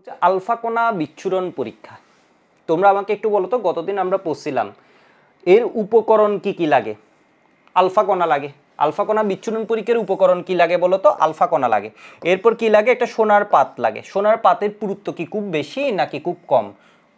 Alpha কণা বিচ্ছুরণ পরীক্ষা। তোমরা আমাকে একটু বলো তো, গতদিন আমরা পড়ছিলাম এর উপকরণ কি কি লাগে? আলফা কণা লাগে। আলফা কণা বিচ্ছুরণ পরীক্ষার উপকরণ কি লাগে বলো তো? আলফা কণা লাগে। এরপর কি লাগে? একটা সোনার পাত লাগে। সোনার পাতের পুরুত্ব কি খুব বেশি নাকি খুব কম?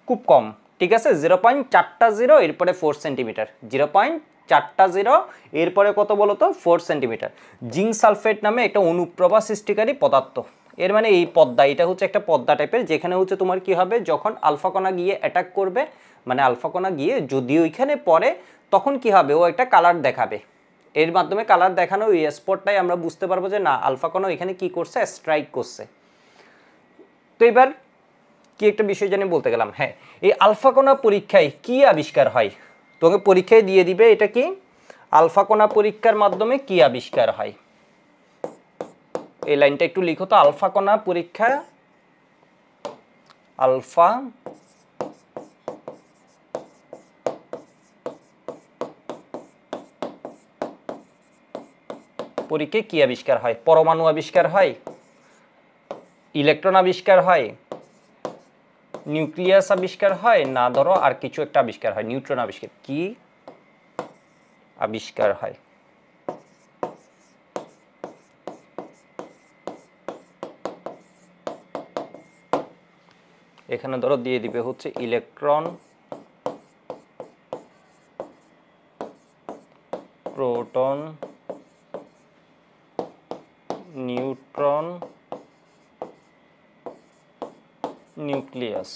খুব কম, ঠিক আছে। 0.4 এরপরে 4 সেন্টিমিটার। 0.4 এরপরে কত বলো তো? 4 সেন্টিমিটার। জিঙ্ক সালফেট নামে একটা অনুপ্রভা সৃষ্টিকারী পদার্থ। এর মানে এই পদ্মা, এটা হচ্ছে একটা পদ্মা টাইপের, যেখানে হচ্ছে তোমার কি হবে, যখন আলফা কণা গিয়ে অ্যাটাক করবে, মানে আলফা কণা গিয়ে যদি ওইখানে পড়ে, তখন কি হবে, ও একটা কালার দেখাবে। এর মাধ্যমে কালার দেখানো ওই স্পটটাই আমরা বুঝতে পারবো যে না, আলফা কণা এখানে কি করছে, স্ট্রাইক করছে। তো এবার কি একটা বিষয় জানি বলতে গেলাম, হ্যাঁ, এই আলফা কণা পরীক্ষায় কি আবিষ্কার হয়? তোকে পরীক্ষায় দিয়ে দিবে এটা কি, আলফা কণা পরীক্ষার মাধ্যমে কি আবিষ্কার হয়। এই লাইনটা একটু লিখো তো, আলফা কণা পরীক্ষা, আলফা পরীক্ষায় কি আবিষ্কার হয়? পরমাণু আবিষ্কার হয়, ইলেকট্রন আবিষ্কার হয়, নিউক্লিয়াস আবিষ্কার হয়, না ধরো আর কিছু একটা আবিষ্কার হয়, নিউট্রন আবিষ্কার, কি আবিষ্কার হয়? এখানে ধরো দিয়ে দিবে হচ্ছে ইলেকট্রন, প্রোটন, নিউট্রন, নিউক্লিয়াস।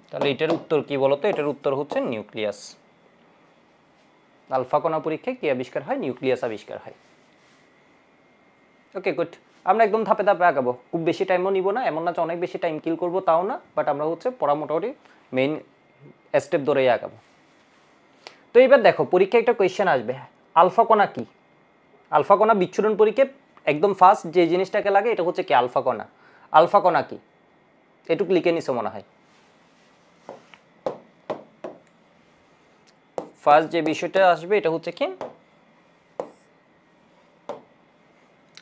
তাহলে এটার উত্তর কি বলতো? এটার উত্তর হচ্ছে নিউক্লিয়াস। আলফা কণা পরীক্ষায় কি আবিষ্কার হয়? নিউক্লিয়াস আবিষ্কার হয়। ওকে, গুড। আমরা একদম ধাপে ধাপে আগাবো, খুব বেশি টাইমও নিব না, এমন না যে অনেক বেশি টাইম কিল করবো, তাও না, বাট আমরা হচ্ছে পড়া মোটামুটি মেইন স্টেপ ধরেই আগাবো। তো এবার দেখো, পরীক্ষায় একটা কোয়েশ্চেন আসবে, আলফা কণা কি? আলফা কণা বিচ্ছুরণ পরীক্ষায় একদম ফার্স্ট যে জিনিসটাকে লাগে এটা হচ্ছে কি, আলফা কণা। আলফা কণা কি এটুকু লিখে নিছো মনে হয়। ফার্স্ট যে বিষয়টা আসবে এটা হচ্ছে কি,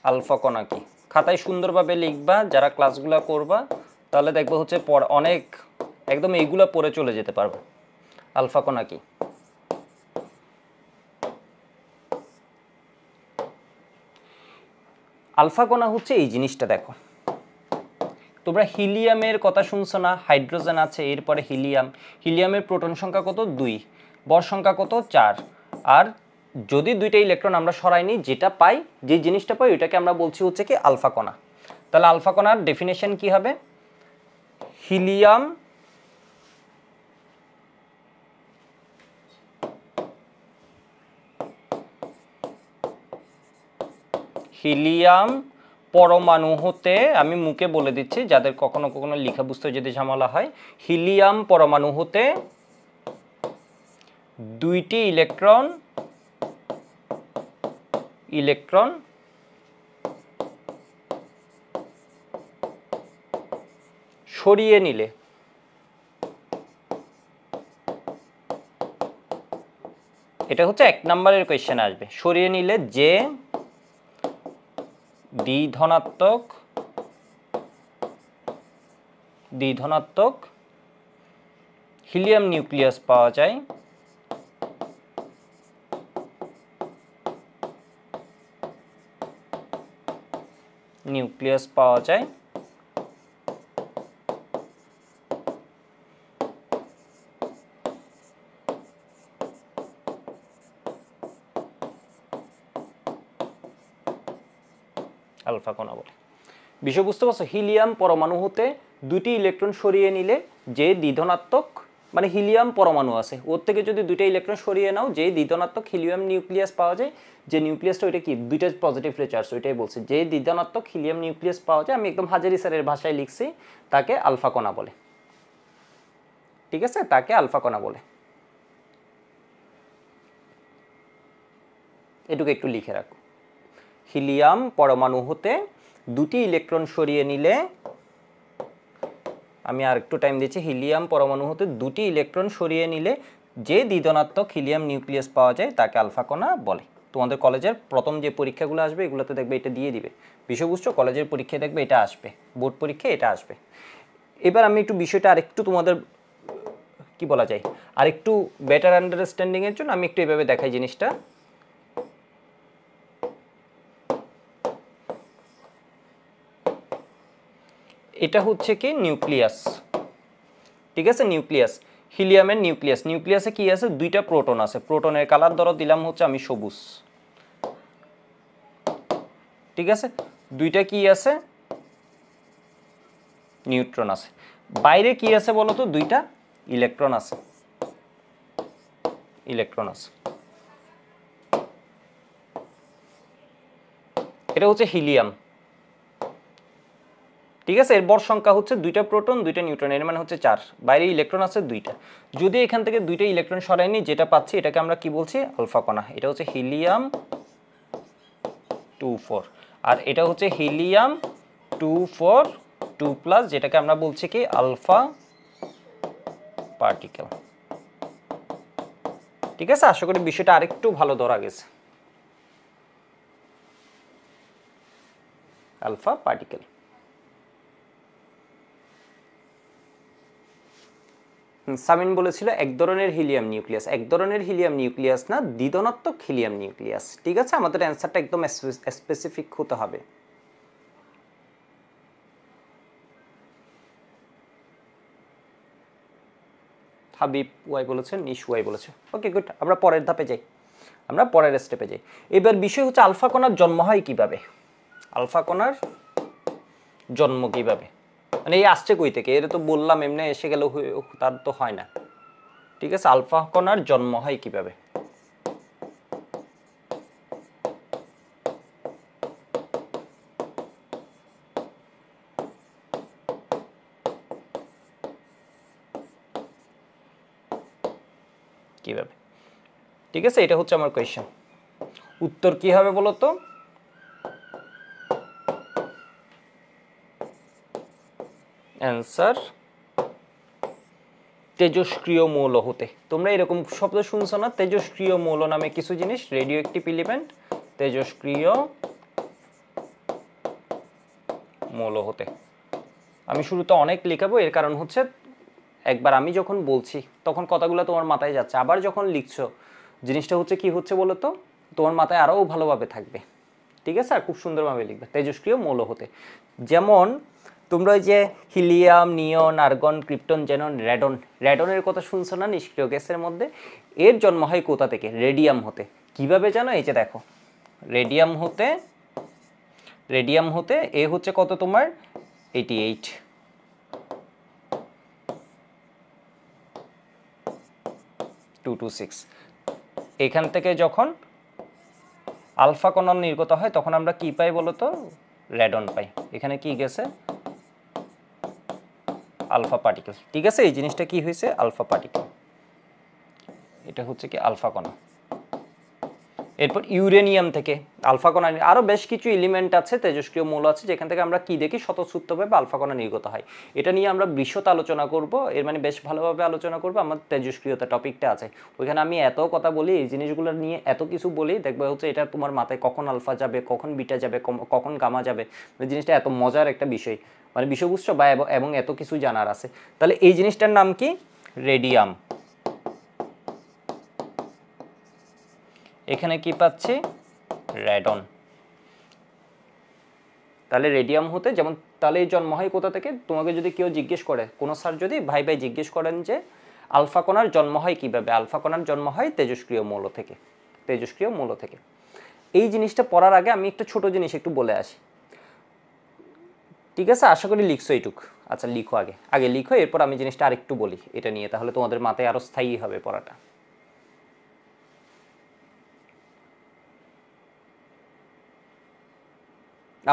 আলফা কণা কি। খাতায় সুন্দরভাবে লিখবা, যারা ক্লাসগুলো করবা, তাহলে দেখবো হচ্ছে অনেক একদম এইগুলো পড়ে চলে যেতে পারবে। আলফা কণা কি? আলফা কণা হচ্ছে এই জিনিসটা, দেখো তোমরা হিলিয়ামের কথা শুনছো না? হাইড্রোজেন আছে, এরপরে হিলিয়াম। হিলিয়ামের প্রোটন সংখ্যা কত? 2। ভর সংখ্যা কত? 4। আর যদি দুইটা ইলেকট্রন আমরা সরাই নিই, যেটা পাই, যে জিনিসটা পাই, ওইটাকে আমরা বলছি হচ্ছে কি, আলফা কণা। তাহলে আলফা কণার ডেফিনেশন কি হবে? হিলিয়াম হিলিয়াম পরমাণু হতে, আমি মুখে বলে দিচ্ছি যাদের কখনো কখনো লেখা বুঝতে যদি ঝামেলা হয়, হিলিয়াম পরমাণু হতে দুইটি ইলেকট্রন সরিয়ে নিলে, এটা হচ্ছে 1 নম্বরের কোয়েশ্চেন আসবে, সরিয়ে নিলে যে দ্বিধনাত্মক হিলিয়াম নিউক্লিয়াস পাওয়া যায়, আলফা কণা বলে। বিষয় বুঝতে পারছো? হিলিয়াম পরমাণু হতে দুটি ইলেকট্রন সরিয়ে নিলে যে দ্বিধনাত্মক, মানে হিলিয়াম পরমাণু আছে, ওর থেকে যদি দুইটা ইলেকট্রন সরিয়ে নাও, যে দ্বিধনাত্মক হিলিয়াম নিউক্লিয়াস পাওয়া যায়, যে নিউক্লিয়াসটা ওইটা কি, দুইটা পজিটিভলি চার্জ, ওইটাই বলছে, যে দ্বিধনাত্মক হিলিয়াম নিউক্লিয়াস পাওয়া যায়, আমি একদম হাজারি স্যারের ভাষায় লিখছি, তাকে আলফা কণা বলে। ঠিক আছে, তাকে আলফা কণা বলে। এটুকু একটু লিখে রাখো, হিলিয়াম পরমাণু হতে দুটি ইলেকট্রন সরিয়ে নিলে, আমি আর একটু টাইম দিচ্ছি, হিলিয়াম পরমাণু হতে দুটি ইলেকট্রন সরিয়ে নিলে যে দ্বিধনাত্মক হিলিয়াম নিউক্লিয়াস পাওয়া যায়, তাকে আলফা কণা বলে। তোমাদের কলেজের প্রথম যে পরীক্ষাগুলো আসবে এগুলোতে দেখবে এটা দিয়ে দিবে। বিষয় বুঝছো? কলেজের পরীক্ষায় দেখবে এটা আসবে, বোর্ড পরীক্ষায় এটা আসবে। এবার আমি একটু বিষয়টা আরেকটু তোমাদের কি বলা যায় আরেকটু বেটার আন্ডারস্ট্যান্ডিংয়ের জন্য আমি একটু এভাবে দেখাই জিনিসটা। এটা হচ্ছে কি নিউক্লিয়াস, ঠিক আছে? Nucleus, হিলিয়ামের nucleus. নিউক্লিয়াসে কি আছে? দুইটা প্রোটন আছে। প্রোটনের কালার ধরো দিলাম হচ্ছে আমি সবুজ, ঠিক আছে? দুইটা কি আছে? নিউট্রন আছে। বাইরে কি আছে বলো তো? দুইটা ইলেকট্রন আছে, ইলেকট্রন আছে। এটা হচ্ছে হিলিয়াম, ঠিক আছে? এর ভর সংখ্যা হচ্ছে দুইটা প্রোটন দুইটা নিউট্রন, এর মানে হচ্ছে 4। বাইরে ইলেকট্রন আছে দুইটা। যদি এখান থেকে দুইটা ইলেকট্রন সরাই নিই, যেটা পাচ্ছি এটাকে আমরা কি বলছি? আলফা কণা। এটা হচ্ছে হিলিয়াম 2 4, আর এটা হচ্ছে হিলিয়াম 2 4 2+, যেটাকে আমরা বলছি কি? আলফা পার্টিকেল, ঠিক আছে? আশা করি বিষয়টা আরেকটু ভালো ধরা গেছে। Alpha particle. সামিন বলেছিল এক ধরনের হিলিয়াম নিউক্লিয়াস। এক ধরনের হিলিয়াম নিউক্লিয়াস না, দ্বিধনাত্মক হিলিয়াম নিউক্লিয়াস, ঠিক আছে? আমাদের অ্যান্সারটা একদম স্পেসিফিক হতে হবে। হাবিব ওয়াই বলেছে, নিশ ওয়াই বলেছে। ওকে, গুড। আমরা পরের ধাপে যাই, আমরা পরের স্টেপে যাই। এবার বিষয় হচ্ছে আলফা কণার জন্ম হয় কিভাবে? আলফা কণার জন্ম কিভাবে, মানে এই আসছে কই থেকে? এর তো বললাম এমনি এসে গেল, তার তো হয় না, ঠিক আছে? আলফা কণার জন্ম হয় কিভাবে? কিভাবে, ঠিক আছে? এটা হচ্ছে আমার কোয়েশ্চেন। উত্তর কি হবে বলো তো? অ্যান্সার তেজস্ক্রিয় মৌল হতে। তোমরা এরকম শব্দ শুনছো না? তেজস্ক্রিয় মৌল নামে কিছু জিনিস, রেডিও অ্যাক্টিভ এলিমেন্ট, তেজস্ক্রিয় মৌল হতে। আমি শুরুতে অনেক লেখাবো, এর কারণ হচ্ছে একবার আমি যখন বলছি তখন কথাগুলো তোমার মাথায় যাচ্ছে, আবার যখন লিখছো জিনিসটা হচ্ছে কি হচ্ছে বলো তো? তোমার মাথায় আরও ভালোভাবে থাকবে, ঠিক আছে? আর খুব সুন্দরভাবে লিখবে। তেজস্ক্রিয় মৌল হতে, যেমন তোমরা ওই যে হিলিয়াম, নিয়ন, আর্গন, ক্রিপ্টন, জেনন, রেডন, রেডনের কথা শুনছো না? নিষ্ক্রিয় গ্যাসের মধ্যে। এর জন্ম হয় কোথা থেকে? রেডিয়াম হতে। কিভাবে জানো? এই যে দেখো, রেডিয়াম হতে, রেডিয়াম হতে এ হচ্ছে কত তোমার? 88, এখান থেকে যখন আলফা কণা নির্গত হয় তখন আমরা কি পাই বলো তো? রেডন পাই। এখানে কি গেছে? আলফা পার্টিকেল, ঠিক আছে? এই জিনিসটা কি হয়েছে? Alpha particle. এটা হচ্ছে কি? আলফা কণা। এরপর ইউরেনিয়াম থেকে আলফা কণা, আরও বেশ কিছু এলিমেন্ট আছে, তেজস্ক্রিয় মৌল আছে, যেখান থেকে আমরা কি দেখি? স্বতঃস্ফূর্তভাবে আলফা কণা নির্গত হয়। এটা নিয়ে আমরা বিশদ আলোচনা করব, এর মানে বেশ ভালোভাবে আলোচনা করব। আমার তেজস্ক্রিয়তা টপিকটা আছে, ওইখানে আমি এত কথা বলি, এই জিনিসগুলো নিয়ে এত কিছু বলি, দেখবে হচ্ছে এটা তোমার মাথায় কখন আলফা যাবে, কখন বিটা যাবে, কখন গামা যাবে, এই জিনিসটা এত মজার একটা বিষয়, মানে বিষয় বুঝছো? বা এবং এত কিছু জানার আছে। তাহলে এই জিনিসটার নাম কি? রেডিয়াম। এখানে কি পাচ্ছি? রেডন। তাহলে রেডিয়াম হতে যেমন, তাহলে এই জন্ম হয় কোথা থেকে? তোমাকে যদি কেউ জিজ্ঞেস করে, কোনো স্যার যদি ভাই ভাই জিজ্ঞেস করেন যে আলফা কণার জন্ম হয় কিভাবে? আলফা কণার জন্ম হয় তেজস্ক্রিয় মৌল থেকে, তেজস্ক্রিয় মৌল থেকে। এই জিনিসটা পড়ার আগে আমি একটা ছোট জিনিস একটু বলে আসি, ঠিক আছে? আশা করি লিখছো এইটুক। আচ্ছা লিখো, আগে আগে লিখো, এরপর আমি জিনিসটা আরেকটু বলি এটা নিয়ে, তাহলে তোমাদের মাথায় আরও স্থায়ী হবে পড়াটা।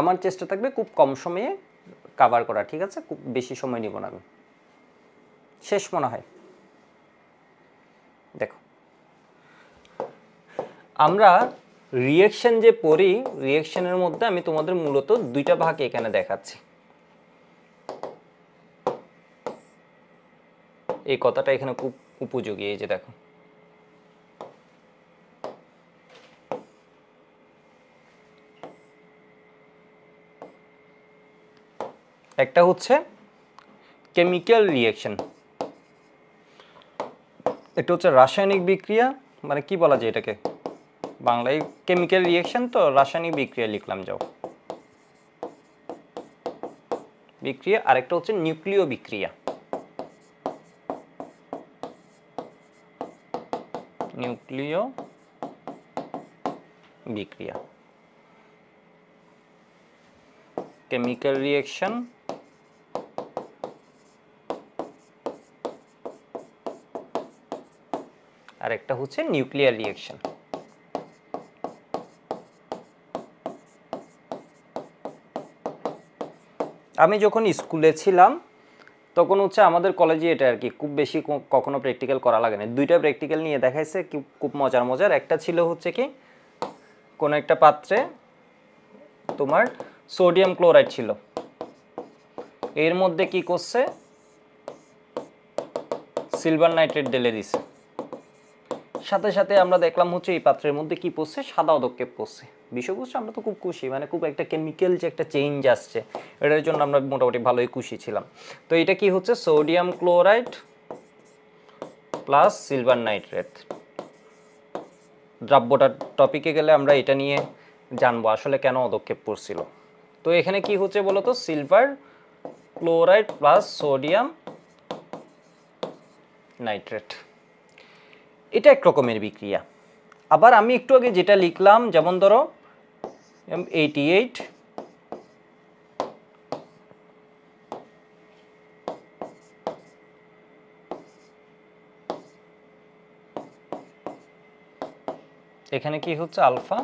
আমার চেষ্টা থাকবে খুব কম সময়ে কাভার করা, ঠিক আছে? খুব বেশি সময় নিব না আমি। শেষ মনে হয়। দেখো, আমরা রিঅ্যাকশন যে পড়ি, রিঅ্যাকশনের মধ্যে আমি তোমাদের মূলত দুইটা ভাগ এখানে দেখাচ্ছি। এই কথাটা এখানে খুব উপযোগী। এই যে দেখো, একটা হচ্ছে কেমিক্যাল রিঅ্যাকশন, এটা হচ্ছে রাসায়নিক বিক্রিয়া, মানে কি বলা যায় এটাকে বাংলায়, কেমিক্যাল রিঅ্যাকশন তো রাসায়নিক বিক্রিয়া লিখলাম, যাও বিক্রিয়া। আরেকটা হচ্ছে নিউক্লিয় বিক্রিয়া, নিউক্লিয় বিক্রিয়া, কেমিক্যাল রিঅ্যাকশন আর একটা হচ্ছে নিউক্লিয়ার রিঅ্যাকশন। আমি যখন স্কুলে ছিলাম তখন হচ্ছে আমাদের কলেজে এটা আর কি খুব বেশি কখনো প্র্যাকটিক্যাল করা লাগে না, দুইটা প্র্যাকটিক্যাল নিয়ে দেখাইছে খুব মজার মজার। একটা ছিল হচ্ছে কি কোনো একটা পাত্রে তোমার সোডিয়াম ক্লোরাইড ছিল, এর মধ্যে কি করছে সিলভার নাইট্রেট ঢেলে দিছে, সাথে সাথে আমরা দেখলাম হচ্ছে এই পাত্রের মধ্যে কি পড়ছে সাদা পদক্ষেপ পড়ছে। বিষয়বস্তু আমরা তো খুব খুশি, মানে খুব একটা কেমিক্যাল যে একটা চেঞ্জ আসছে এটার জন্য আমরা মোটামুটি ভালোই খুশি ছিলাম। তো এটা কি হচ্ছে sodium chloride plus silver nitrate. দ্রব্যটার টপিকে গেলে আমরা এটা নিয়ে জানবো আসলে কেন পদক্ষেপ পড়ছিল। তো এখানে কি হচ্ছে বলতো silver chloride plus sodium nitrate, এটা এক রকমের বিক্রিয়া। আবার আমি একটু আগে যেটা লিখলাম যেমন ধরো M88 এখানে কি হচ্ছে আলফা,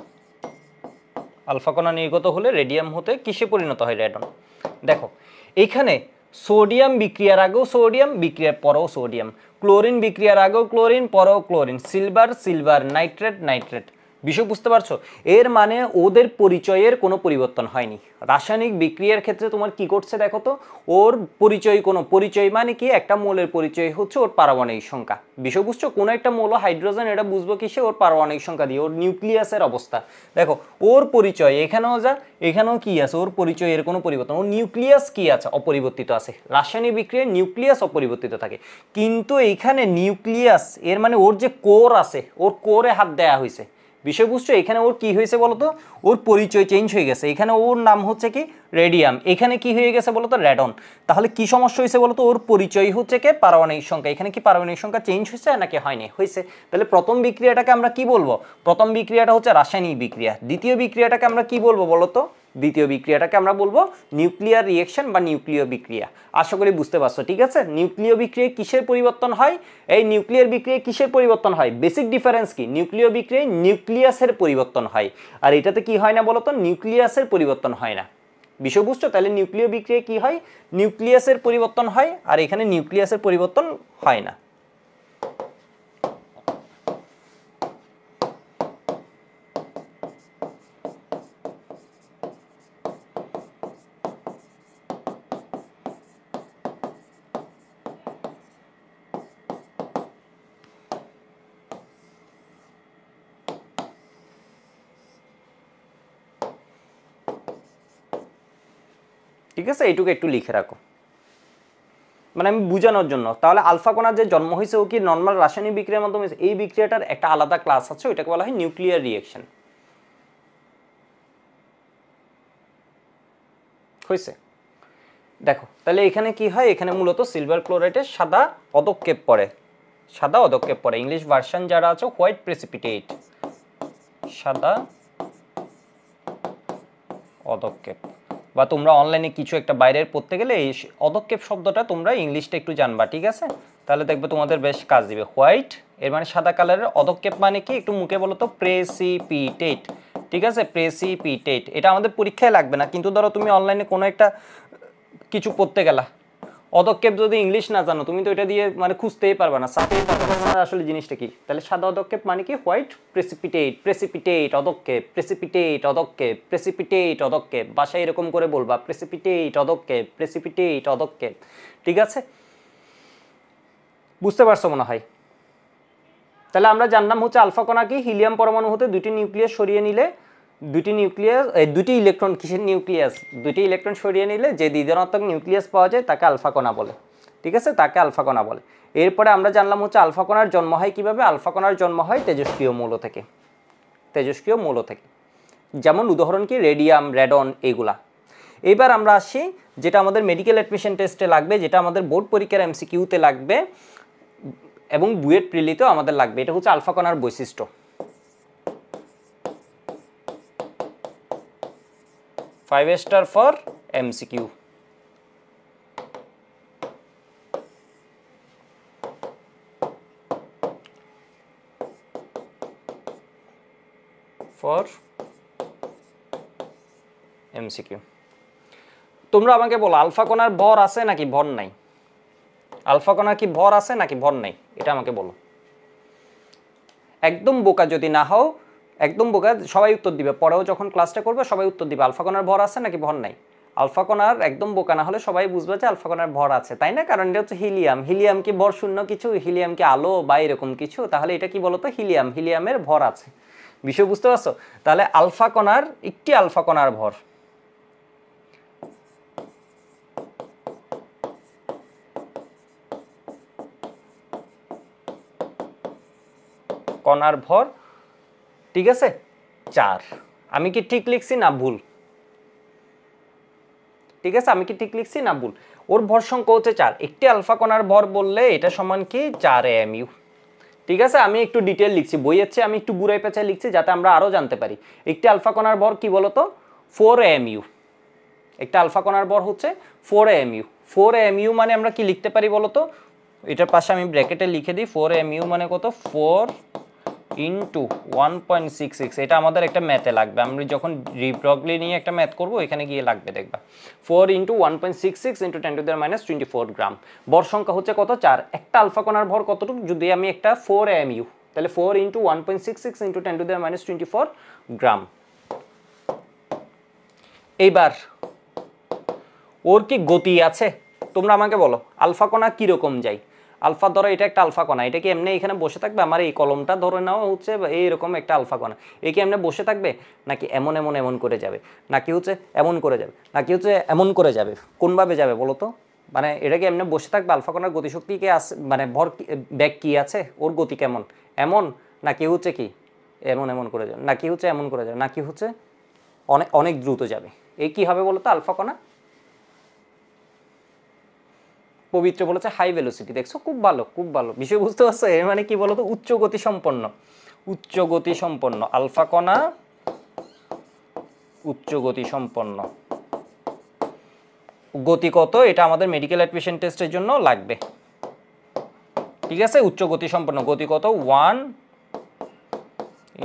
আলফা কণা নির্গত হলে রেডিয়াম হতে কিসে পরিণত হয় রেডন। দেখো এইখানে সোডিয়াম বিক্রিয়ার আগেও সোডিয়াম, বিক্রিয়ার পরেও সোডিয়াম, ক্লোরিন বিক্রিয়ার আগেও ক্লোরিন পরেও chlorine, silver silver, nitrate nitrate. বিষয় বুঝতে পারছো? এর মানে ওদের পরিচয়ের কোনো পরিবর্তন হয়নি। রাসায়নিক বিক্রিয়ার ক্ষেত্রে তোমার কি করছে দেখো তো, ওর পরিচয় কোনো পরিচয় মানে কি একটা মৌলের পরিচয় হচ্ছে ওর পারমাণবিক সংখ্যা। বিষয় বুঝছো? কোনো একটা মৌল হাইড্রোজেন এটা বুঝবো কিসে, ওর পারমাণবিক সংখ্যা দিয়ে, ওর নিউক্লিয়াসের অবস্থা। দেখো ওর পরিচয় এখানেও যা এখানেও কি আছে, ওর পরিচয়ের কোনো পরিবর্তন, ওর নিউক্লিয়াস কি আছে অপরিবর্তিত আছে। রাসায়নিক বিক্রিয়ায় নিউক্লিয়াস অপরিবর্তিত থাকে, কিন্তু এইখানে নিউক্লিয়াস এর মানে ওর যে কোর আছে ওর কোরে হাত দেয়া হয়েছে। বিষয় বুঝছো? এখানে ওর কি হয়েছে বলতো, ওর পরিচয় চেঞ্জ হয়ে গেছে। এখানে ওর নাম হচ্ছে কি রেডিয়াম, এখানে কি হয়ে গেছে বলতো রেডন। তাহলে কি সমস্যা হয়েছে বলতো, ওর পরিচয় হচ্ছে কি পারমাণবিক সংখ্যা। এখানে কি পারমাণবিক সংখ্যা চেঞ্জ হয়েছে নাকি হয়নি? হয়েছে। তাহলে প্রথম বিক্রিয়াটাকে আমরা কি বলবো, প্রথম বিক্রিয়াটা হচ্ছে রাসায়নিক বিক্রিয়া। দ্বিতীয় বিক্রিয়াটাকে আমরা কি বলবো বলতো, দ্বিতীয় বিক্রিয়াটাকে আমরা বলবো নিউক্লিয়ার রিঅ্যাকশন বা নিউক্লিয় বিক্রিয়া। আশা করি বুঝতে পারছো, ঠিক আছে? নিউক্লিয় বিক্রিয়ায় কিসের পরিবর্তন হয়, এই নিউক্লিয়ার বিক্রিয়ায় কিসের পরিবর্তন হয়, বেসিক ডিফারেন্স কি, নিউক্লিয় বিক্রিয়ায় নিউক্লিয়াসের পরিবর্তন হয়, আর এটাতে কি হয় না বলতো, নিউক্লিয়াসের পরিবর্তন হয় না। বিষয় বুঝছো? তাহলে নিউক্লিয় বিক্রিয়ায় কি হয়, নিউক্লিয়াসের পরিবর্তন হয়, আর এখানে নিউক্লিয়াসের পরিবর্তন হয় না। ঠিক আছে, এইটুকু একটু লিখে রাখো, মানে আমি বোঝানোর জন্য। তাহলে আলফা কণার যে জন্ম হয়েছে ও কি নর্মাল রাসায়নিক বিক্রিয়ার মাধ্যমে হয়েছে? এই বিক্রিয়াটার একটা আলাদা ক্লাস আছে, ওইটাকে বলা হয় নিউক্লিয়ার রিঅ্যাকশন। হয়েছে? দেখো তাহলে এখানে কি হয়, এখানে মূলত সিলভার ক্লোরাইডের সাদা পদক্ষেপ পড়ে, সাদা পদক্ষেপ পড়ে। ইংলিশ ভার্সন যারা আছে হোয়াইট প্রেসিপিটেট, সাদা পদক্ষেপ। বা তোমরা অনলাইনে কিছু একটা বাইরের পড়তে গেলে এই পদক্ষেপ শব্দটা তোমরা ইংলিশটা একটু জানবা, ঠিক আছে? তাহলে দেখবে তোমাদের বেশ কাজ দিবে। হোয়াইট এর মানে সাদা কালারের, পদক্ষেপ মানে কি একটু মুখে বলো তো, প্রেসিপিটেট। ঠিক আছে, প্রেসিপিটেট। এটা আমাদের পরীক্ষায় লাগবে না, কিন্তু ধরো তুমি অনলাইনে কোনো একটা কিছু পড়তে গেলা, পদক্ষেপ যদি ইংলিশ না জানো তুমি তো এটা দিয়ে মানে খুঁজতেই পারবে না, চাপতেই পারবে না আসলে জিনিসটা কি। তাহলে সাদা পদক্ষেপ মানে কি হোয়াইট প্রেসিপিটেট, প্রেসিপিটেট পদক্ষেপ, প্রেসিপিটেট পদক্ষেপ, প্রেসিপিটেট পদক্ষেপ। বাসায় এরকম করে বলবা, প্রেসিপিটেট পদক্ষেপ, প্রেসিপিটেট পদক্ষেপ। ঠিক আছে, বুঝতে পারছো মনে হয়? তাহলে আমরা জানলাম হচ্ছে আলফা কণা কি, হিলিয়াম পরমাণু হতে দুইটি নিউক্লিয়াস সরিয়ে নিলে দুটি নিউক্লিয়াস, দুটি ইলেকট্রন, কিসের নিউক্লিয়াস, দুটি ইলেকট্রন সরিয়ে নিলে যে দ্বিধনাত্মক নিউক্লিয়াস পাওয়া যায় তাকে আলফা কণা বলে। ঠিক আছে, তাকে আলফা কণা বলে। এরপরে আমরা জানলাম হচ্ছে আলফা কণার জন্ম হয় কিভাবে। আলফা কণার জন্ম হয় তেজস্ক্রিয় মৌল থেকে, তেজস্ক্রিয় মৌল থেকে, যেমন উদাহরণ কি রেডিয়াম, রেডন, এগুলা। এবার আমরা আসি যেটা আমাদের মেডিকেল অ্যাডমিশন টেস্টে লাগবে, যেটা আমাদের বোর্ড পরীক্ষার এমসিকিউতে লাগবে এবং বুয়েট প্রিলিতেও আমাদের লাগবে। এটা হচ্ছে আলফা কণার বৈশিষ্ট্য। 5 star for MCQ. For MCQ. তোমরা আমাকে বলো আলফা কণার ভর আছে নাকি ভর নাই? আলফা কণার কি ভর আছে নাকি ভর নাই, এটা আমাকে বলো। একদম বোকা যদি না হও, একদম বোকা, সবাই উত্তর দিবে, পরেও যখন ক্লাসটা করবে সবাই উত্তর দিবে আলফা কণার ভর আছে নাকি ভর নাই। আলফা কণার একদম বোকা না হলে সবাই বুঝবে যে আলফা কণার ভর আছে, তাই না? কারণ এটা হচ্ছে হিলিয়াম। হিলিয়াম কি ভর শূন্য কিছু? হিলিয়াম কি আলো বা এরকম কিছু? তাহলে এটা কি বলতো? হিলিয়াম। হিলিয়ামের ভর আছে। বিষয় বুঝতে পারছো? তাহলে আলফা কণার একটি আলফা কণার ভর, কণার ভর, ঠিক আছে, 4। আমি কি ঠিক লিখছি না ভুল? ঠিক আছে, আমি কি ঠিক লিখছি না ভুল? ওর ভর সংখ্যা হচ্ছে 4। একটি আলফা কণার ভর বললে এটা সমান কি 4 এমইউ। ঠিক আছে, আমি একটু ডিটেল লিখছি, বইয়ের চেয়ে আমি একটু বুড়াই পেঁচায় লিখছি যাতে আমরা আরও জানতে পারি। একটি আলফা কণার ভর কি বলতো? 4 এমইউ। একটা আলফা কণার ভর হচ্ছে 4 এমইউ। 4 এমইউ মানে আমরা কি লিখতে পারি বলতো? এটার পাশে আমি ব্র্যাকেটে লিখে দিই 4 এমইউ মানে কত? 4 ইন্টু 1.66। এটা আমাদের একটা ম্যাথে লাগবে, আমরা যখন রিব্রগলি নিয়ে একটা ম্যাথ করবো এখানে গিয়ে লাগবে, দেখবা 4 ইন্টু 1.66 ইন্টু 10⁻24 গ্রাম। ভর সংখ্যা হচ্ছে কত? 4। একটা আলফা কণার ভর কতটুকু? যদি আমি একটা 4 এমইউ, তাহলে 4 ইন্টু 1.66 ইন্টু 10⁻24 গ্রাম। এইবার ওর কি গতি আছে? তোমরা আমাকে বলো আলফা কণা কীরকম যায়? আলফা ধরো এটা একটা আলফা কণা, এটা কি এমনি এখানে বসে থাকবে? আমার এই কলমটা ধরে নাও হচ্ছে এইরকম একটা আলফা কণা, এ কি এমনি বসে থাকবে নাকি এমন এমন এমন করে যাবে, নাকি হচ্ছে এমন করে যাবে, নাকি হচ্ছে এমন করে যাবে? কোনভাবে যাবে বলো তো? মানে এটা কি এমনি বসে থাকবে? আলফা কণার গতিশক্তি কি আছে, মানে ভর ব্যাগ কি আছে, ওর গতি কেমন, এমন নাকি হচ্ছে কি এমন এমন করে যাবে, নাকি হচ্ছে এমন করে যাবে, নাকি হচ্ছে অনেক অনেক দ্রুত যাবে? এই কি হবে বলো তো আলফা কণা? পবিত্র বলেছে হাই ভেলোসিটি। দেখছো, খুব ভালো, খুব ভালো, বিষয় বুঝতে পারছো? এর মানে কি বলতো? উচ্চ গতি সম্পন্ন, উচ্চ গতি সম্পন্ন আলফা কণা, উচ্চ গতি সম্পন্ন। গতি কত? এটা আমাদের মেডিকেল অ্যাডমিশন টেস্টের জন্য লাগবে। ঠিক আছে, উচ্চ গতি সম্পন্ন গতি কত? 1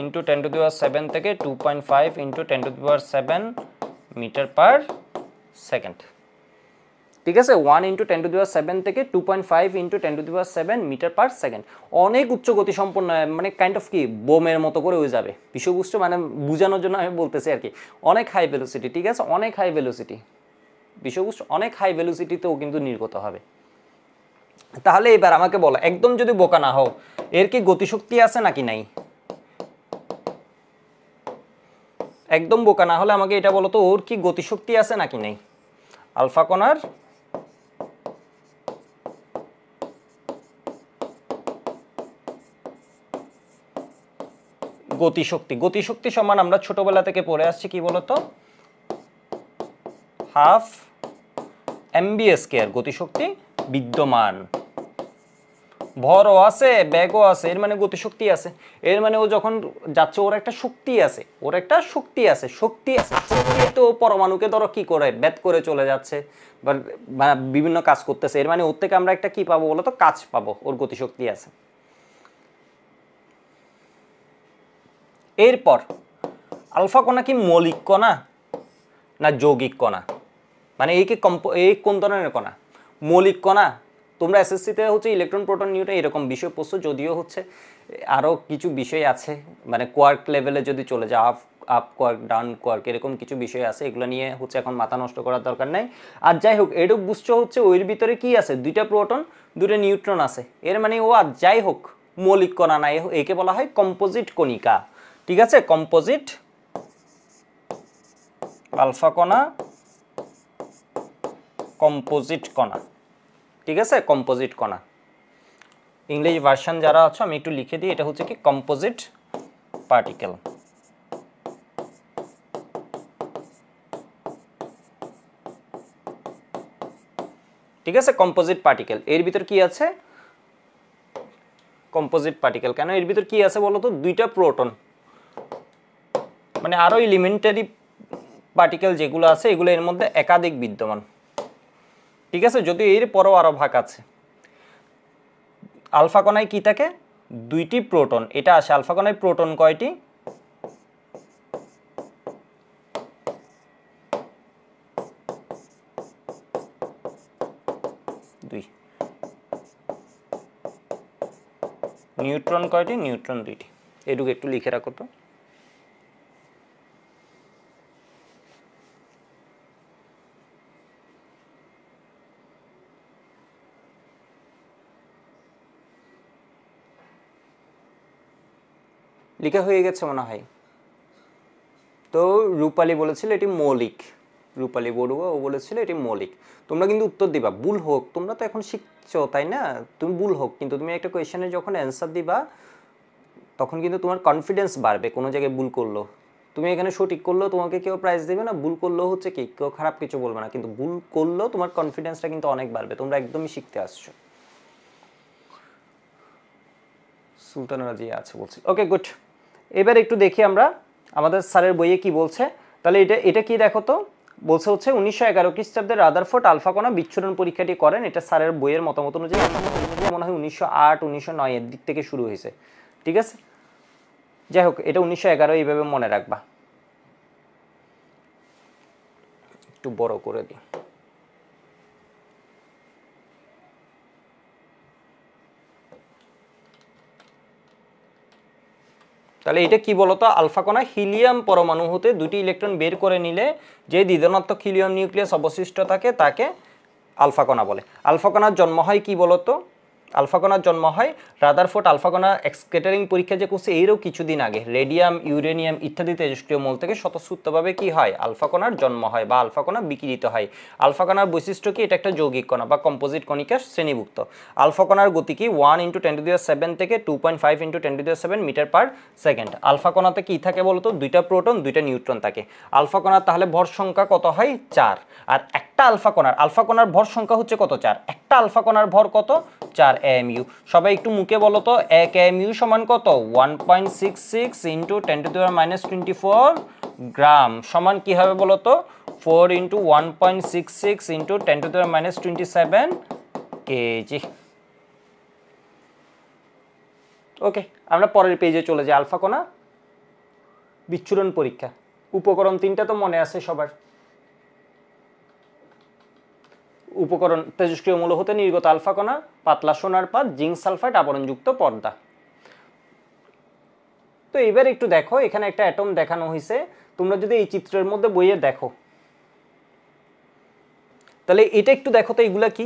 ইন্টু 10⁻7 থেকে 2.5 ইন্টু 10⁻7 মিটার পার সেকেন্ড। ঠিক আছে, 1 ইন্টু 10⁻7 থেকে 2.5 ইন্টু 10⁻7 মিটার পার সেকেন্ড। অনেক উচ্চ গতি সম্পন্ন, মানে কাইন্ড অফ কি বোমের মতো করে হয়ে যাবে। বিষয়বস্তু মানে বোঝানোর জন্য আমি বলতেছি আর কি। অনেক হাই ভেলোসিটি, ঠিক আছে, অনেক হাই ভেলোসিটি, বিষয়বস্তু অনেক হাই ভেলোসিটিতেও কিন্তু নির্গত হবে। তাহলে এবার আমাকে বলো, একদম যদি বোকা না হও, এর কি গতিশক্তি আছে নাকি নাই? একদম বোকা না হলে আমাকে এটা বলো তো, ওর কি গতিশক্তি আছে নাকি নাই? আলফা কণার গতিশক্তি, গতিশক্তি সমান আমরা ছোটবেলা থেকে পড়ে আসছি কি বলতো? Half mv²। গতিশক্তি বিদ্যমান, ভরও আছে, ব্যাগও আছে, এর মানে গতিশক্তি আছে। এর মানে ও যখন যাচ্ছে ওর একটা শক্তি আছে, ওর একটা শক্তি আছে, শক্তি আছে। শক্তি তো পরমাণুকে ধরো কি করে ব্যাত করে চলে যাচ্ছে বা বিভিন্ন কাজ করতেছে, এর মানে ওর থেকে আমরা একটা কি পাবো বলো তো? কাজ পাবো, ওর গতিশক্তি আছে। এরপর আলফা কণা কি মৌলিক কণা না যৌগিক কণা? মানে এই কোন ধরনের কণা? মৌলিক কণা। তোমরা এসএসসিতে হচ্ছে ইলেকট্রন, প্রোটন, নিউট্রন এরকম বিষয় পড়ছো, যদিও হচ্ছে আরও কিছু বিষয় আছে, মানে কোয়ার্ক লেভেলে যদি চলে যাও, আপ কোয়ার্ক, ডাউন কোয়ার্ক, এরকম কিছু বিষয় আছে, এগুলো নিয়ে হচ্ছে এখন মাথা নষ্ট করার দরকার নাই। আর যাই হোক, এটুক বুঝছো হচ্ছে ওর ভিতরে কি আছে? 2টা প্রোটন 2টা নিউট্রন আছে। এর মানে ও আর যাই হোক মৌলিক কণা না, একে বলা হয় কম্পোজিট কণিকা। ঠিক আছে, কম্পোজিট আলফা কণা কম্পোজিট কণা, ঠিক আছে, কম্পোজিট কণা। ইংলিশ ভার্সন যারা আছো আমি একটু লিখে দিই, এটা হচ্ছে কি কম্পোজিট পার্টিকেল। ঠিক আছে, কম্পোজিট পার্টিকেল। এর ভিতর কি আছে? কম্পোজিট পার্টিকেল কেন? এর ভিতর কি আছে বলো তো? দুইটা প্রোটন, মানে আরো এলিমেন্টারি পার্টিকেল যেগুলো আছে এগুলো এর মধ্যে একাধিক বিদ্যমান। ঠিক আছে, যদিও এর পরও আরো ভাগ আছে। আলফা কণায় কি থাকে? দুইটি প্রোটন। এটা আসে আলফা কণায় প্রোটন কয়টি? দুই। নিউট্রন কয়টি? নিউট্রন দুইটি। এটুকু একটু লিখে রাখো তো। লিখা হয়ে গেছে মনে হয়। তো রূপালী বলেছিল এটি মৌলিক, রূপালী বড়ুয়া ও বলেছিল এটি মৌলিক। তোমরা কিন্তু উত্তর দিবা, ভুল হোক, তোমরা তো এখন শিখছো তাই না, তুমি ভুল হোক, কিন্তু তুমি একটা কোয়েশ্চেনের যখন অ্যান্সার দিবা তখন কিন্তু তোমার কনফিডেন্স বাড়বে। কোনো জায়গায় ভুল করলো, তুমি এখানে সঠিক করলেও তোমাকে কেউ প্রাইজ দেবে না, ভুল করলেও হচ্ছে কি কেউ খারাপ কিছু বলবে না, কিন্তু ভুল করলেও তোমার কনফিডেন্সটা কিন্তু অনেক বাড়বে। তোমরা একদমই শিখতে আসছো। সুলতানা রাজিয়া আছে বলছি, ওকে গুড। এবার একটু দেখি আমরা আমাদের স্যারের বইয়ে কি বলছে। তাহলে এটা কি দেখো তো, বলছে হচ্ছে 1911 খ্রিস্টাব্দে রাদারফোর্ড আলফা কণা বিচ্ছুরণ পরীক্ষাটি করেন। এটা স্যারের বইয়ের মতামত অনুযায়ী মনে হয় 1908 1909 এর দিক থেকে শুরু হয়েছে। ঠিক আছে, যাই হোক এটা 1911 এইভাবে মনে রাখবা। একটু বড় করে দিই। তাহলে এটা কি বলতো? আলফা কণা হিলিয়াম পরমাণু হতে দুটি ইলেকট্রন বের করে নিলে যে দ্বিধনাত্মক হিলিয়াম নিউক্লিয়াস অবশিষ্ট থাকে তাকে আলফা কণা বলে। আলফা কণার জন্ম হয় কি বলতো? আলফা কণার জন্ম হয় রাদারফোর্ড আলফা কণা স্ক্যাটারিং পরীক্ষা যে করছে এরও কিছুদিন আগে রেডিয়াম, ইউরেনিয়াম ইত্যাদি তেজস্ক্রিয় মৌল থেকে স্বতঃস্ফূর্তভাবে কি হয়? আলফা কণার জন্ম হয় বা আলফা কণা বিকিরিত হয়। আলফা কণার বৈশিষ্ট্য কি? এটা একটা যৌগিক কণা বা কম্পোজিট কণিকার শ্রেণীভুক্ত। আলফা কণার গতি কি? 1 × 10⁷ থেকে 2.5 × 10⁷ মিটার পার সেকেন্ড। আলফা কণাতে কি থাকে বলতো? দুইটা প্রোটন দুইটা নিউট্রন থাকে। আলফা কণার তাহলে ভর সংখ্যা কত হয়? 4। আর একটা আলফা কণার ভর সংখ্যা হচ্ছে কত? 4। একটা আলফা কণার ভর কত? 4 AMU। সবাই একটু মুখে বলো তো, 1 AMU সমান কত? 1.66 × 10⁻24 গ্রাম সমান কি হবে বলো তো? 4 × 1.66 × 10⁻27 কেজি। ওকে, আমরা পরের পেজে চলে যাই। আলফা কণা বিচ্ছুরণ পরীক্ষা। উপকরণ 3টা তো মনে আছে সবার। উপকরণ তেজস্ক্রিয় মৌল হতে নির্গত আলফা কণা, পাতলা সোনার পাত, জিঙ্ক সালফাইড, আবরণযুক্ত পর্দা। তো এবার একটু দেখো, এখানে একটা অ্যাটম দেখানো হয়েছে। তোমরা যদি এই চিত্রের মধ্যে বইয়ে দেখো তাহলে এটা একটু দেখো তো, এগুলা কি?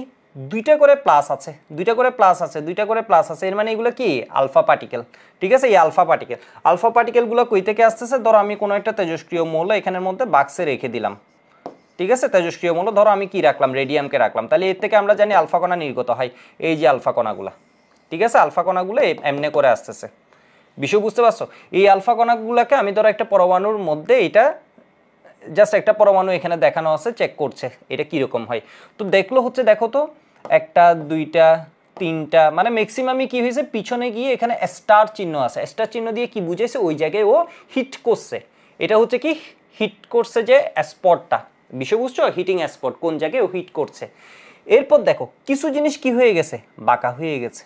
দুইটা করে প্লাস আছে, দুইটা করে প্লাস আছে, দুইটা করে প্লাস আছে, এর মানে এগুলো কি? Alpha particle. ঠিক আছে, এই আলফা পার্টিকেল। আলফা পার্টিকেলগুলো কই থেকে আসতেছে? ধরো আমি কোনো একটা তেজস্ক্রিয় মৌল এখানের মধ্যে বাক্সে রেখে দিলাম। ঠিক আছে, তেজস্ক্রিয় মৌল ধরো আমি কি রাখলাম? রেডিয়ামকে রাখলাম। তাহলে এর থেকে আমরা জানি আলফা কণা নির্গত হয়। এই যে আলফা কণাগুলা, ঠিক আছে, আলফা কণাগুলো এমনি করে আসতেছে। বিষয় বুঝতে পারছো? এই আলফা কণাগুলোকে আমি ধরো একটা পরমাণুর মধ্যে, এটা জাস্ট একটা পরমাণু এখানে দেখানো আছে, চেক করছে এটা কীরকম হয়। তো দেখলো হচ্ছে, দেখো তো, একটা, দুইটা, তিনটা, মানে ম্যাক্সিমামই কি হয়েছে? পিছনে গিয়ে এখানে স্টার চিহ্ন আছে। স্টার চিহ্ন দিয়ে কি বুঝেছে? ওই জায়গায় ও হিট করছে। এটা হচ্ছে কি? হিট করছে যে স্পটটা। বিষয় বুঝছো? হিটিং স্পট কোন জায়গায় ও হিট করছে। এরপর দেখো কিছু জিনিস কি হয়ে গেছে? বাঁকা হয়ে গেছে,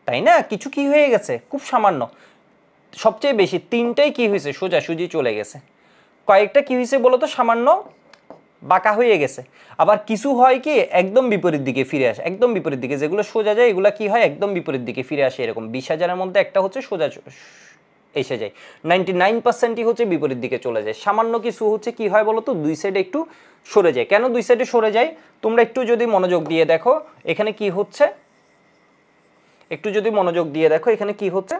তাই না? কিছু কি হয়ে গেছে? খুব সামান্য। সবচেয়ে বেশি 3টাই কি হয়েছে? সোজাসুজি চলে গেছে। কয়েকটা কি হয়েছে বলো তো? সামান্য বাঁকা হয়ে গেছে। আবার কিছু হয় কি? একদম বিপরীত দিকে ফিরে আসে, একদম বিপরীত দিকে। যেগুলো সোজা যায় এগুলো কি হয়? একদম বিপরীত দিকে ফিরে আসে। এরকম 20,000-এর মধ্যে একটা হচ্ছে সোজা এসে যায়, 99%ই হচ্ছে বিপরীত দিকে চলে যায়। সামান্য কিছু হচ্ছে কি হয় বলো তো? দুই সাইডে একটু সরে যায়। কেন দুই সাইডে সরে যায়? তোমরা একটু যদি মনোযোগ দিয়ে দেখো এখানে কি হচ্ছে, একটু যদি মনোযোগ দিয়ে দেখো এখানে কি হচ্ছে।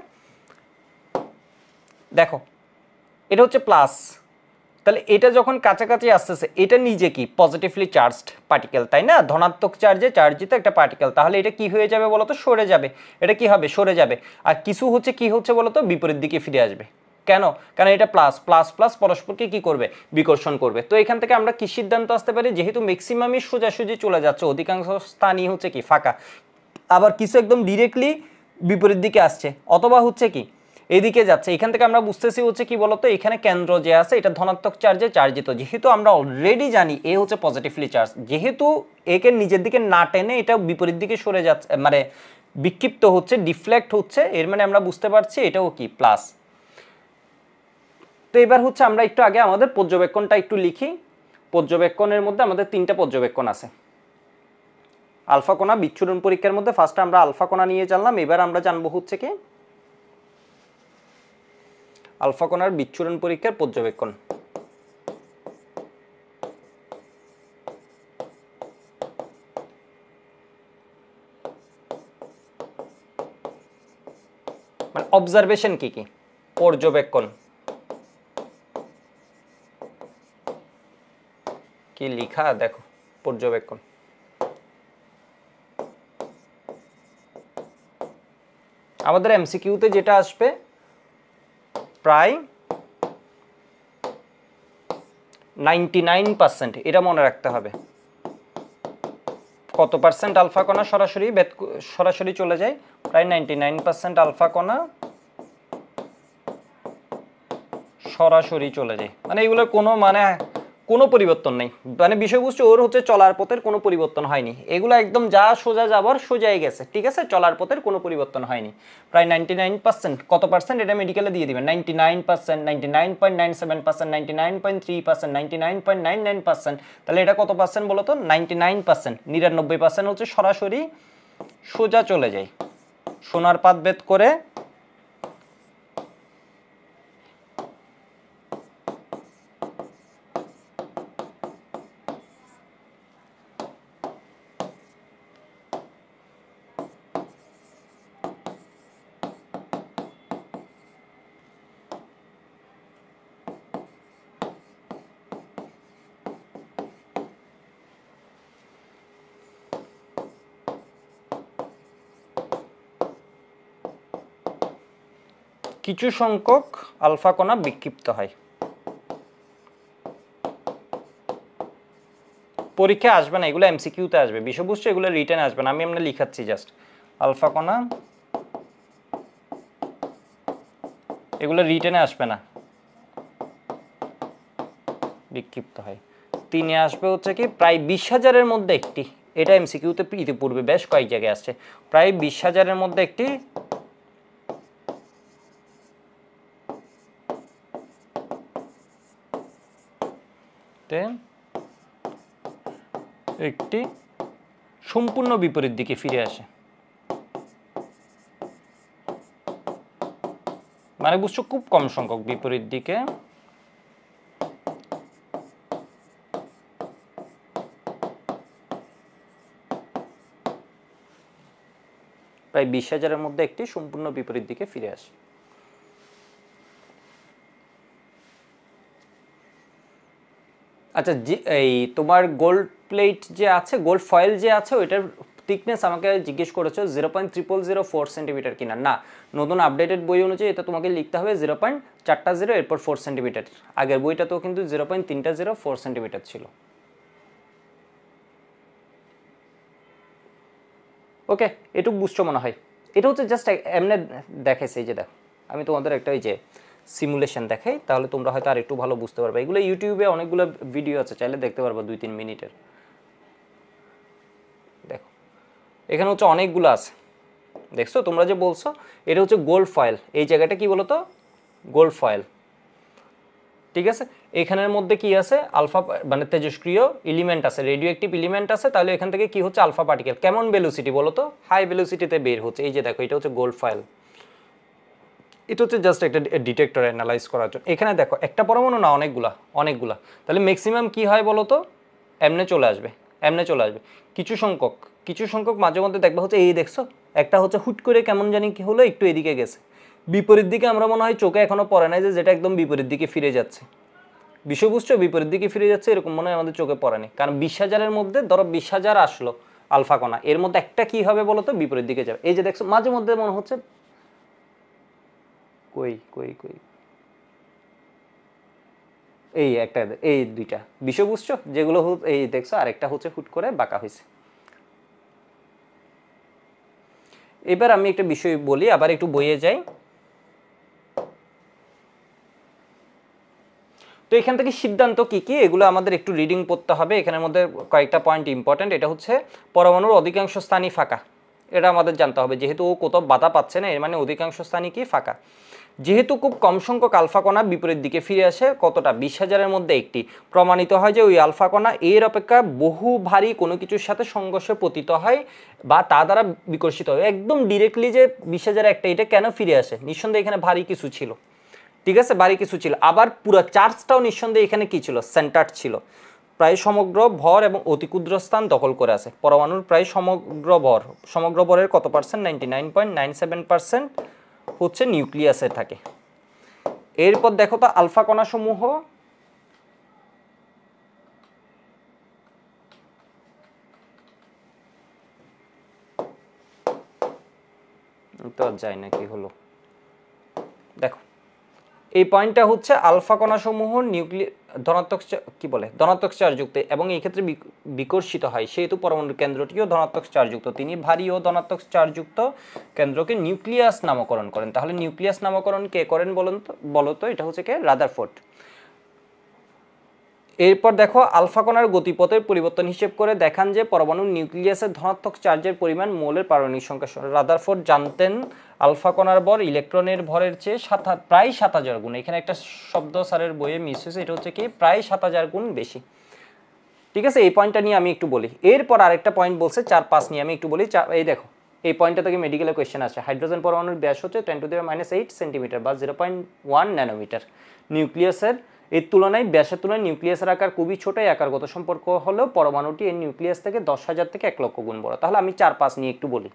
দেখো এটা হচ্ছে প্লাস, তাহলে এটা যখন কাছাকাছি আসতেছে এটা নিজে কি পজিটিভলি চার্জড পার্টিকেল, তাই না? ধনাত্মক চার্জে চার্জিত একটা পার্টিকেল, তাহলে এটা কি হয়ে যাবে বলতো? সরে যাবে। এটা কি হবে? সরে যাবে। আর কিছু হচ্ছে কি হচ্ছে বলতো? বিপরীত দিকে ফিরে আসবে। কেন? কারণ এটা প্লাস প্লাস প্লাস পরস্পরকে কি করবে? বিকর্ষণ করবে। তো এখান থেকে আমরা কি সিদ্ধান্ত আসতে পারি? যেহেতু ম্যাক্সিমামই সোজাসুজি চলে যাচ্ছে, অধিকাংশ স্থানই হচ্ছে কি ফাঁকা, আবার কিছু একদম ডিরেক্টলি বিপরীত দিকে আসছে অথবা হচ্ছে কি এদিকে যাচ্ছে। এখান থেকে আমরা বুঝতেছি হচ্ছে কি বলতো? এখানে কেন্দ্র যে আছে এটা ধনাত্মক চার্জে চার্জিত, যেহেতু আমরা অলরেডি জানি এ হচ্ছে পজিটিভলি চার্জ, যেহেতু একে নিজের দিকে না টেনে এটা বিপরীত দিকে সরে যাচ্ছে, মানে বিক্ষিপ্ত হচ্ছে, ডিফ্লেক্ট হচ্ছে, এর মানে আমরা বুঝতে পারছি এটাও কি প্লাস। তো এবার হচ্ছে আমরা একটু আগে আমাদের পর্যবেক্ষণটা একটু লিখি। পর্যবেক্ষণের মধ্যে আমাদের 3টা পর্যবেক্ষণ আছে। আলফা কণা বিচ্ছুরণ পরীক্ষার মধ্যে ফার্স্টে আমরা আলফা কণা নিয়ে জানলাম, এবার আমরা জানবো হচ্ছে কি আলফা কণার বিচ্ছুরণ পরীক্ষার পর্যবেক্ষণ। মানে অবজারভেশন কি কি? পর্যবেক্ষণ কি লেখা দেখো, পর্যবেক্ষণ। আমাদের এমসিকিউতে যেটা আসবে প্রায় 99%, এটা মনে রাখতে হবে। কত পার্সেন্ট আলফা কণা সরাসরি চলে যায়? প্রায় 99% আলফা কণা সরাসরি চলে যায়, মানে এগুলোর কোনো পরিবর্তন নেই, মানে বিষয়বস্তু ওর হচ্ছে চলার পথের কোনো পরিবর্তন হয়নি, এগুলো একদম যা সোজা যাবার সোজাই গেছে, ঠিক আছে? চলার পথের কোনো পরিবর্তন হয়নি। প্রায় 99%। কত পার্সেন্ট? এটা মেডিকেলে দিয়ে দিবেন 99%, 99.97%, 99.3%, 99.99%। তাহলে এটা কত পার্সেন্ট বলো তো? 99%। 99% হচ্ছে সরাসরি সোজা চলে যায়, সোনার পাত ভেদ করে। কিছু সংখ্যক আলফা কণা বিক্ষিপ্ত হয়। পরীক্ষা আসবে না, এগুলো এমসিকিউতে আসবে, বিষয়বস্তু এগুলো রিটেন আসবে না, আমি আমরা লিখাচ্ছি জাস্ট। আলফা কণা এগুলো রিটেনে আসবে না, বিক্ষিপ্ত হয়। 3-এ আসবে হচ্ছে কি প্রায় 20,000-এর মধ্যে একটি। এটা এমসিকিউতে ইতিপূর্বে বেশ কয়েক জায়গায় আসছে। প্রায় 20,000-এর মধ্যে একটি একটি সম্পূর্ণ বিপরীত দিকে ফিরে আসে। মানে বুঝছো, খুব কম সংখ্যক বিপরীত দিকে প্রায় 20,000-এর মধ্যে একটি সম্পূর্ণ বিপরীত দিকে ফিরে আসে। আচ্ছা, এই তোমার গোল্ড প্লেট যে আছে, গোল্ড ফয়েল যে আছে, ওইটার থিকনেস আমাকে জিজ্ঞেস করেছো 0.0004 সেন্টিমিটার কিনা। না, নতুন আপডেটেড বই অনুযায়ী এটা তোমাকে লিখতে হবে 0.40 এরপর 4 সেন্টিমিটার। আগের বইটাতেও কিন্তু 0.304 সেন্টিমিটার ছিল। ওকে, এটুকু বুঝছো মনে হয়। এটা হচ্ছে জাস্ট এমনি দেখাইছে, এই যে দেখো আমি তোমাদের একটা ওই যে সিমুলেশন দেখাই, তাহলে তোমরা হয়তো আর একটু ভালো বুঝতে পারবে। এগুলো ইউটিউবে অনেকগুলো ভিডিও আছে, চাইলে দেখতে পারবো 2-3 মিনিটের। দেখো এখানে হচ্ছে অনেকগুলো আছে, দেখছো? তোমরা যে বলছো এটা হচ্ছে গোল্ড ফয়েল, এই জায়গাটা কি বলো তো? গোল্ড ফয়েল, ঠিক আছে? এখানের মধ্যে কি আছে? আলফা, মানে তেজস্ক্রিয় এলিমেন্ট আছে, রেডিও অ্যাক্টিভ এলিমেন্ট আছে। তাহলে এখান থেকে কি হচ্ছে? Alpha particle. কেমন ভেলোসিটি বলো তো? হাই ভেলোসিটিতে বের হচ্ছে। এই যে দেখো, এটা হচ্ছে গোল্ড ফয়েল। এটা হচ্ছে জাস্ট একটা ডিটেক্টর অ্যানালাইজ করার জন্য। এখানে দেখো একটা পরমাণু না, অনেকগুলা। তাহলে ম্যাক্সিমাম কি হয় বলো তো? এমনে চলে আসবে। কিছু সংখ্যক মাঝে মধ্যে দেখবা হচ্ছে, এই দেখছো একটা হচ্ছে হুট করে কেমন জানি কি হলো, একটু এদিকে গেছে, বিপরীত দিকে আমরা মনে হয় চোখে এখনো পড়ে নাই যে যেটা একদম বিপরীত দিকে ফিরে যাচ্ছে। বিষয় বুঝছো, বিপরীত দিকে ফিরে যাচ্ছে এরকম মনে হয় আমাদের চোখে পড়েনি, কারণ 20,000-এর মধ্যে ধরো 20,000 আসলো আলফা কণা, এর মধ্যে একটা কি হবে বলো তো, বিপরীত দিকে যাবে। এই যে দেখছো মাঝে মধ্যে মনে হচ্ছে কই কই কই এই একটা, এই দুইটা বিষয় বুঝছো যেগুলো এই দেখছো, আরেকটা হচ্ছে হুট করে বাঁকা হয়েছে। এবার আমি একটা বিষয় বলি, আবার একটু বইয়ে যাই। তো এখান থেকে সিদ্ধান্ত কি কি এগুলো আমাদের একটু রিডিং পড়তে হবে। এখানের মধ্যে কয়েকটা পয়েন্ট ইম্পর্টেন্ট। এটা হচ্ছে পরমাণুর অধিকাংশ স্থানই ফাঁকা, এটা আমাদের জানতে হবে। যেহেতু ও কোথাও বাধা পাচ্ছে না, এর মানে অধিকাংশ স্থানই কি ফাঁকা। যেহেতু খুব কম সংখ্যক আলফা কণা বিপরীত দিকে ফিরে আসে, কতটা, 20,000-এর মধ্যে একটি, প্রমাণিত হয় যে ওই আলফা কণা এর অপেক্ষা বহু ভারী কোনো কিছুর সাথে সংঘর্ষে পতিত হয় বা তা দ্বারা বিকর্ষিত হয়। একদম ডিরেক্টলি যে 20,000 একটা, এটা কেন ফিরে আসে? নিঃসন্দেহে এখানে ভারী কিছু ছিল, ঠিক আছে, ভারী কিছু ছিল। আবার পুরো চার্জটাও নিঃসন্দেহে এখানে কি ছিল, সেন্টার ছিল। প্রায় সমগ্র ভর এবং অতি ক্ষুদ্র স্থান দখল করে আছে। পরমাণুর প্রায় সমগ্র ভরের কত পার্সেন্ট, 99.97% হচ্ছে নিউক্লিয়াসে থাকে। এরপর দেখো তো আলফা কণা সমূহ তো যায় না, কি হলো দেখো, এই পয়েন্টটা হচ্ছে আলফা কণাসমূহ ধনাত্মক ধনাত্মক চার্জযুক্ত এবং এই ক্ষেত্রে বিকর্ষিত হয়, সেহেতু পরমাণুর কেন্দ্রটিও ধনাত্মক চার্জযুক্ত। তিনি ভারী ও ধনাত্মক চার্জযুক্ত কেন্দ্রকে নিউক্লিয়াস নামকরণ করেন। তাহলে নিউক্লিয়াস নামকরণ কে করেন বলো তো? এটা হচ্ছে কে, রাদারফোর্ড। এরপর দেখো আলফা কণার গতিপথের পরিবর্তন হিসেব করে দেখান যে পরমাণুর নিউক্লিয়াসের ধনাত্মক চার্জের পরিমাণ মোলের পারমাণবিক সংখ্যা। রাদারফোর্ড জানতেন আলফা কণার ভর ইলেকট্রনের ভরের চেয়ে প্রায় 7,000 গুণ। এখানে একটা শব্দ স্যারের বইয়ে মিস হয়েছে, এটা হচ্ছে কি, প্রায় 7,000 গুণ বেশি। ঠিক আছে, এই পয়েন্টটা নিয়ে আমি একটু বলি। এরপর আরেকটা পয়েন্ট বলছে 4-5 নিয়ে আমি একটু বলি। এই দেখো, এই পয়েন্টটা থেকে মেডিকেলের কোয়েশ্চেন আছে। হাইড্রোজেন পরমাণুর ব্যাস হচ্ছে 10⁻⁸ সেন্টিমিটার বা 0.1 ন্যানোমিটার। নিউক্লিয়াসের এর তুলনায়, ব্যাসের তুলনায় নিউক্লিয়াসের আকার খুবই ছোট। এই আকারগত সম্পর্ক হলেও পরমাণুটি এর নিউক্লিয়াস থেকে 10,000 থেকে 1 লক্ষ গুণ বড়। তাহলে আমি 4-5 নিয়ে একটু বলি।